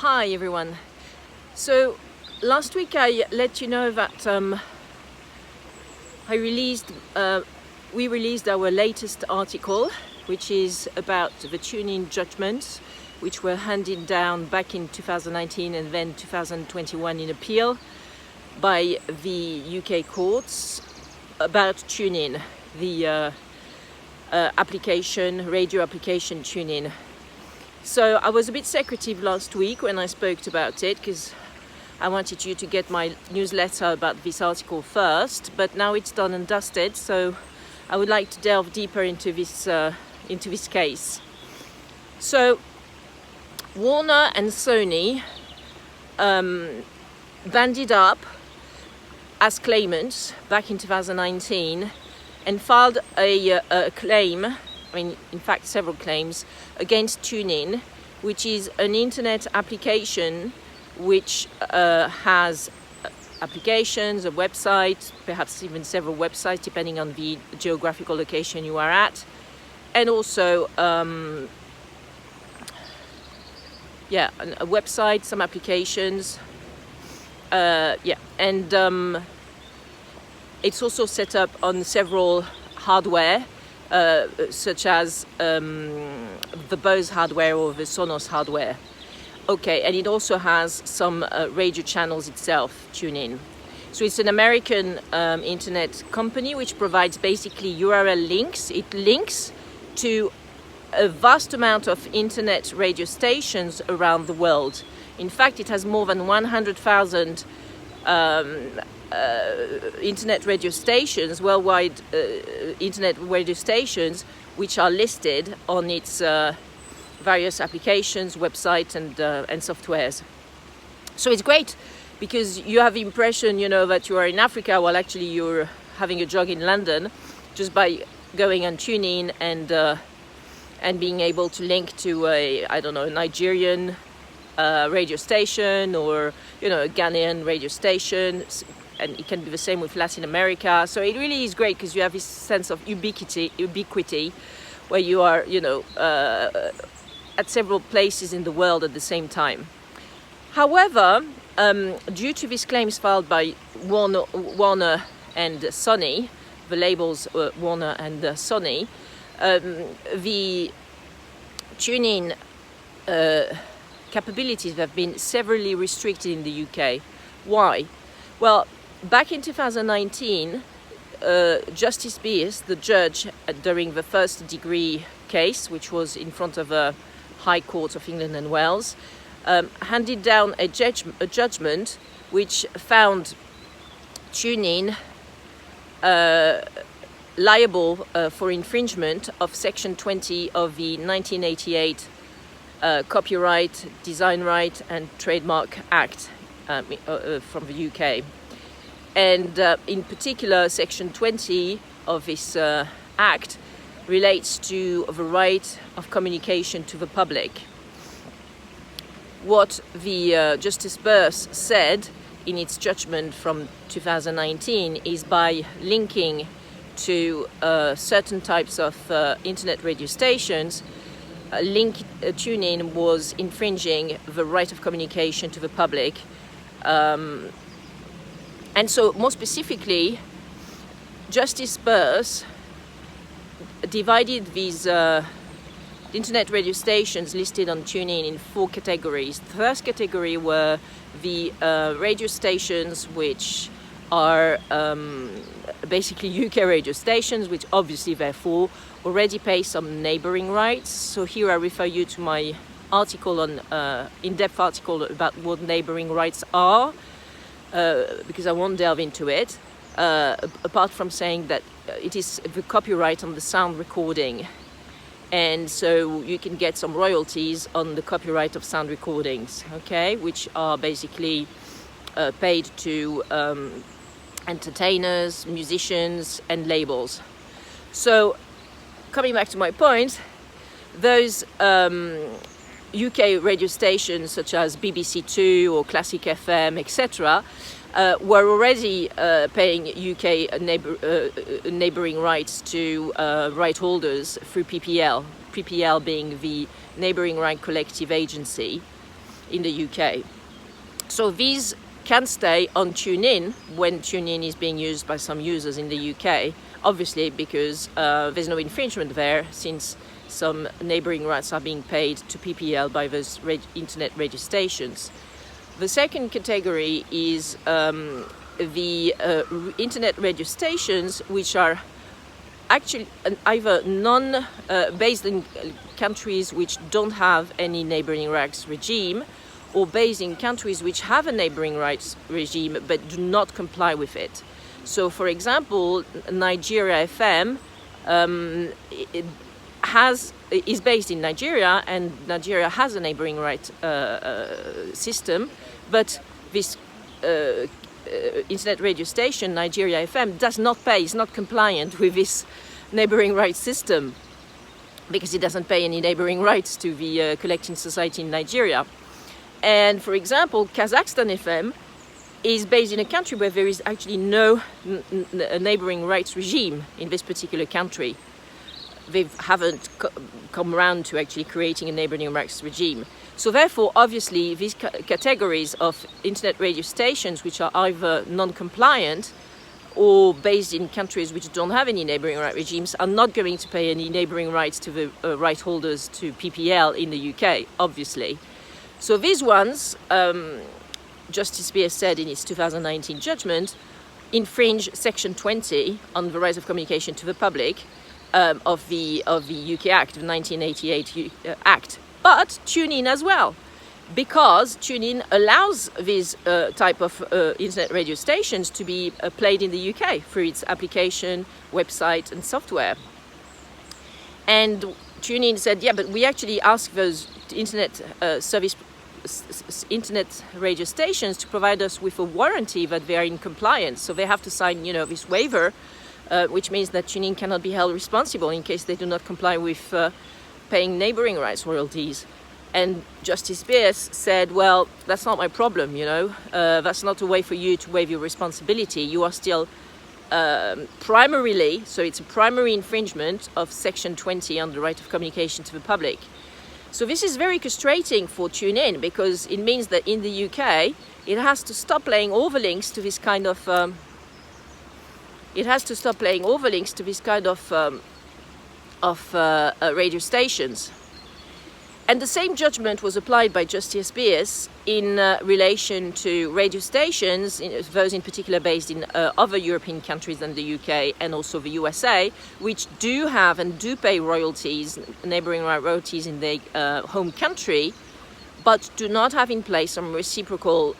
Hi everyone. So last week I let you know that we released our latest article, which is about the TuneIn judgments which were handed down back in 2019 and then 2021 in appeal by the UK courts about TuneIn, the radio application TuneIn. So I was a bit secretive last week when I spoke about it because I wanted you to get my newsletter about this article first, but now it's done and dusted, so I would like to delve deeper into this case. So Warner and Sony banded up as claimants back in 2019 and filed a claim, in fact several claims, against TuneIn, which is an internet application which has applications, a website, perhaps even several websites depending on the geographical location you are at, and also a website, some applications, and it's also set up on several hardware, such as the Bose hardware or the Sonos hardware. Okay, and it also has some radio channels itself, TuneIn. So it's an American internet company which provides basically URL links. It links to a vast amount of internet radio stations around the world. In fact, it has more than 100,000 internet radio stations, worldwide internet radio stations, which are listed on its various applications, websites, and softwares. So it's great because you have the impression, that you are in Africa while actually you're having a jog in London, just by going on TuneIn and being able to link to a Nigerian radio station or a Ghanaian radio station, and it can be the same with Latin America. So it really is great because you have this sense of ubiquity where you are at several places in the world at the same time. However, due to these claims filed by Warner and Sony, the labels Warner and Sony, the TuneIn capabilities have been severely restricted in the UK. Why? Well, back in 2019, Justice Beers, the judge during the first degree case, which was in front of a High Court of England and Wales, handed down a judgment which found TuneIn liable for infringement of Section 20 of the 1988 Copyright, Design Right and Trademark Act from the UK. And in particular, Section 20 of this Act relates to the right of communication to the public. What the Justice Beers said in its judgment from 2019 is by linking to certain types of internet radio stations, TuneIn was infringing the right of communication to the public. And so more specifically, Justice Beers divided these internet radio stations listed on TuneIn in 4 categories. The first category were the radio stations which are basically UK radio stations, which obviously therefore already pay some neighbouring rights. So here I refer you to my article in-depth article about what neighbouring rights are, because I won't delve into it, apart from saying that it is the copyright on the sound recording, and so you can get some royalties on the copyright of sound recordings, okay, which are basically paid to entertainers, musicians and labels. So coming back to my point, those UK radio stations such as BBC Two or Classic FM, etc., were already paying UK neighbouring rights to right holders through PPL being the Neighbouring Right Collective Agency. in the UK. So these can stay on TuneIn when TuneIn is being used by some users in the UK, obviously because there's no infringement there, since some neighboring rights are being paid to PPL by those internet radio stations. The second category is the internet radio stations which are actually either based in countries which don't have any neighboring rights regime, or based in countries which have a neighboring rights regime but do not comply with it. So, for example, Nigeria FM is based in Nigeria, and Nigeria has a neighboring right system, but this internet radio station, Nigeria FM, does not pay, is not compliant with this neighboring rights system, because it doesn't pay any neighboring rights to the collecting society in Nigeria. And for example, Kazakhstan FM is based in a country where there is actually no neighboring rights regime in this particular country. They haven't come around to actually creating a neighboring rights regime. So therefore, obviously, these categories of internet radio stations which are either non-compliant or based in countries which don't have any neighboring right regimes are not going to pay any neighboring rights to the right holders to PPL in the UK, obviously. So these ones, Justice Spears said in its 2019 judgment, infringe Section 20 on the right of communication to the public of the UK Act, the 1988 Act, but TuneIn as well, because TuneIn allows these type of internet radio stations to be played in the UK through its application, website and software. And TuneIn said, yeah, but we actually ask those internet radio stations to provide us with a warranty that they are in compliance. So they have to sign, this waiver, which means that TuneIn cannot be held responsible in case they do not comply with paying neighboring rights royalties. And Justice Spears said, well, that's not my problem, that's not a way for you to waive your responsibility. You are still primarily, so it's a primary infringement of Section 20 on the right of communication to the public. So this is very frustrating for TuneIn, because it means that in the UK it has to stop playing overlinks to this kind of radio stations. And the same judgment was applied by Justice Spears in relation to radio stations, those in particular based in other European countries than the UK and also the USA, which do have and do pay royalties, neighboring royalties in their home country, but do not have in place some reciprocal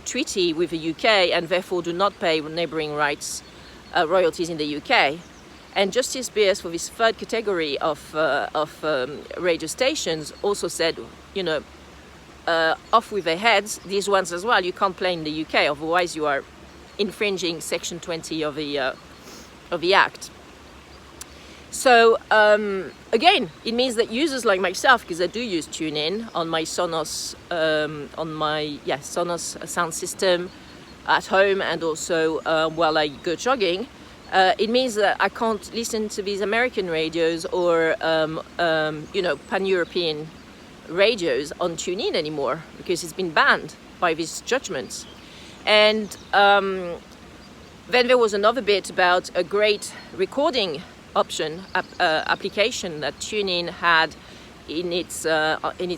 treaty with the UK and therefore do not pay neighboring rights royalties in the UK. And Justice Spears, for this third category of radio stations, also said, off with their heads, these ones as well, you can't play in the UK, otherwise you are infringing Section 20 of the Act. So again, it means that users like myself, because I do use TuneIn on my Sonos, Sonos sound system at home, and also while I go jogging. It means that I can't listen to these American radios or, pan-European radios on TuneIn anymore, because it's been banned by these judgments. And then there was another bit about a great recording option application that TuneIn had in its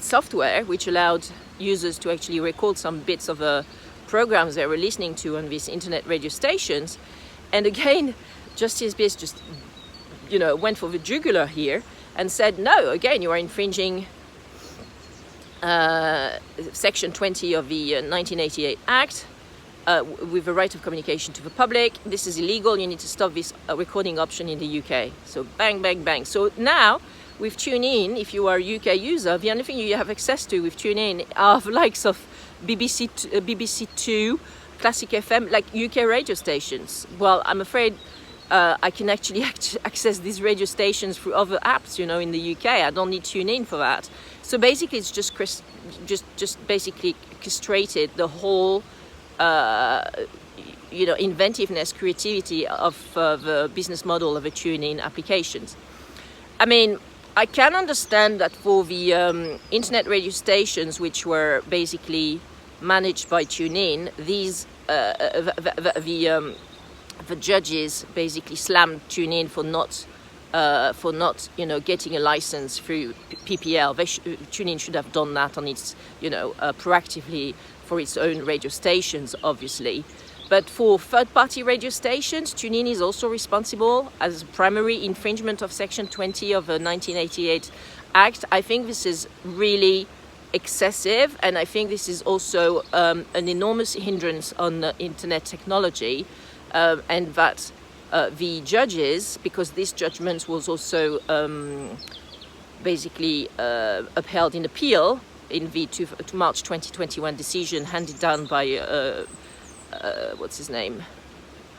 software, which allowed users to actually record some bits of programs they were listening to on these internet radio stations. And again, Justice Spears just, went for the jugular here and said, no, again, you are infringing Section 20 of the 1988 Act with the right of communication to the public. This is illegal. You need to stop this recording option in the UK. So bang, bang, bang. So now, with TuneIn, if you are a UK user, the only thing you have access to with TuneIn are the likes of BBC Two, Classic FM, like UK radio stations. Well, I'm afraid I can actually access these radio stations through other apps, in the UK. I don't need TuneIn for that. So basically, it's just basically castrated the whole, inventiveness, creativity of the business model of a TuneIn applications. I mean, I can understand that for the internet radio stations, which were basically managed by TuneIn, these the judges basically slammed TuneIn for not getting a license through PPL. TuneIn should have done that on its proactively for its own radio stations, obviously. But for third-party radio stations, TuneIn is also responsible as primary infringement of Section 20 of the 1988 Act. I think this is really excessive, and I think this is also an enormous hindrance on internet technology, and that the judges, because this judgment was also basically upheld in appeal in the March 2021 decision handed down by what's his name?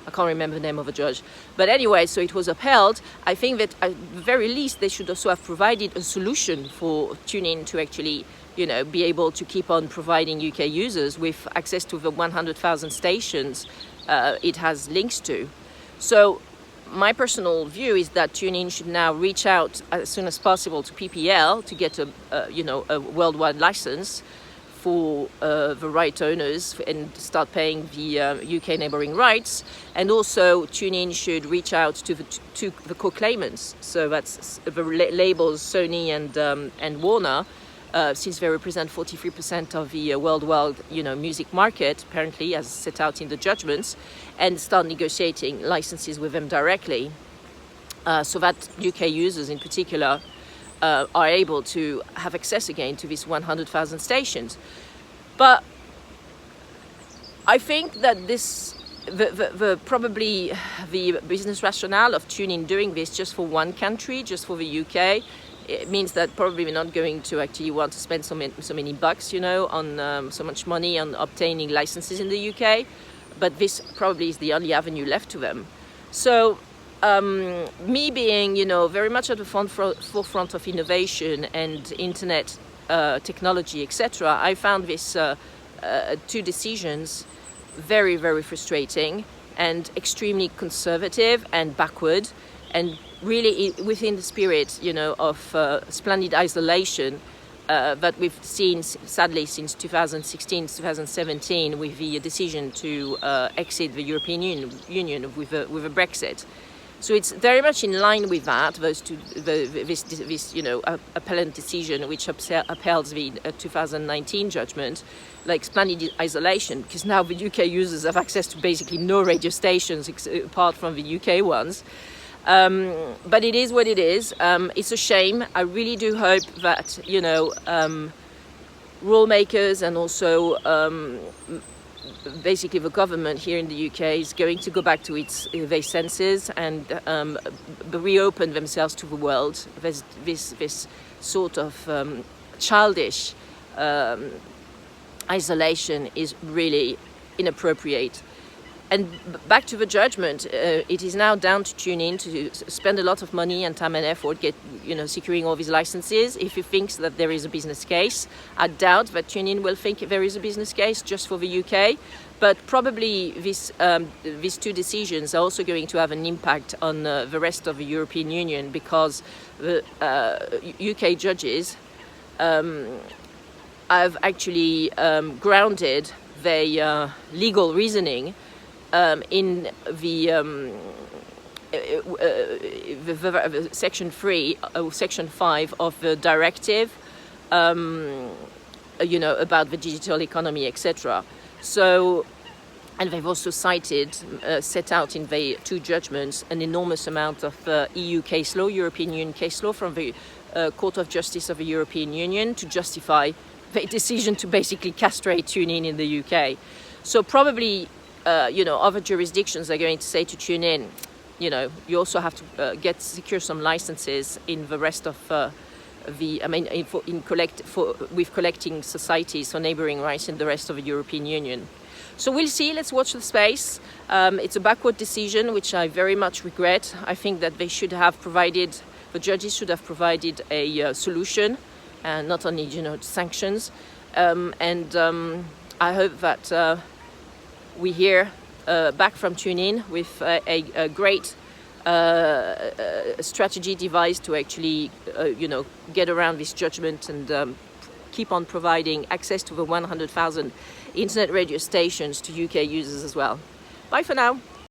I can't remember the name of a judge. But anyway, so it was upheld. I think that at the very least they should also have provided a solution for TuneIn to actually, be able to keep on providing UK users with access to the 100,000 stations it has links to. So my personal view is that TuneIn should now reach out as soon as possible to PPL to get a worldwide license for the right owners and start paying the UK neighbouring rights. And also TuneIn should reach out to the co-claimants, so that's the labels Sony and Warner, since they represent 43% of the worldwide music market, apparently, as set out in the judgments, and start negotiating licenses with them directly, so that UK users in particular are able to have access again to these 100,000 stations. But I think that probably the business rationale of TuneIn doing this just for one country, just for the UK, it means that probably we're not going to actually want to spend so many bucks, on so much money on obtaining licenses in the UK. But this probably is the only avenue left to them. So me being, very much at the forefront of innovation and internet technology, etc., I found this two decisions very, very frustrating and extremely conservative and backward, and really within the spirit, of splendid isolation that we've seen, sadly, since 2016, 2017, with the decision to exit the European Union with a Brexit. So it's very much in line with that, this appellant decision which upheld the 2019 judgment, like splendid isolation, because now the UK users have access to basically no radio stations apart from the UK ones. But it is what it is. It's a shame. I really do hope that, rule makers and also basically the government here in the UK is going to go back to their senses and reopen themselves to the world. There's this sort of childish isolation is really inappropriate. And back to the judgment, it is now down to TuneIn to spend a lot of money and time and effort securing all these licenses. If he thinks that there is a business case, I doubt that TuneIn will think there is a business case just for the UK. But probably these two decisions are also going to have an impact on the rest of the European Union, because the UK judges have actually grounded their legal reasoning in the Section 3 or Section 5 of the directive, about the digital economy, etc. So, and they've also cited, set out in the two judgments, an enormous amount of EU case law, European Union case law from the Court of Justice of the European Union to justify the decision to basically castrate TuneIn in the UK. So probably other jurisdictions are going to say to TuneIn, you also have to secure some licenses in the rest of with collecting societies for neighbouring rights in the rest of the European Union. So we'll see. Let's watch the space. It's a backward decision, which I very much regret. I think that the judges should have provided a solution, and not only sanctions. I hope that we hear back from TuneIn with a great strategy devised to actually, get around this judgment and keep on providing access to the 100,000 internet radio stations to UK users as well. Bye for now.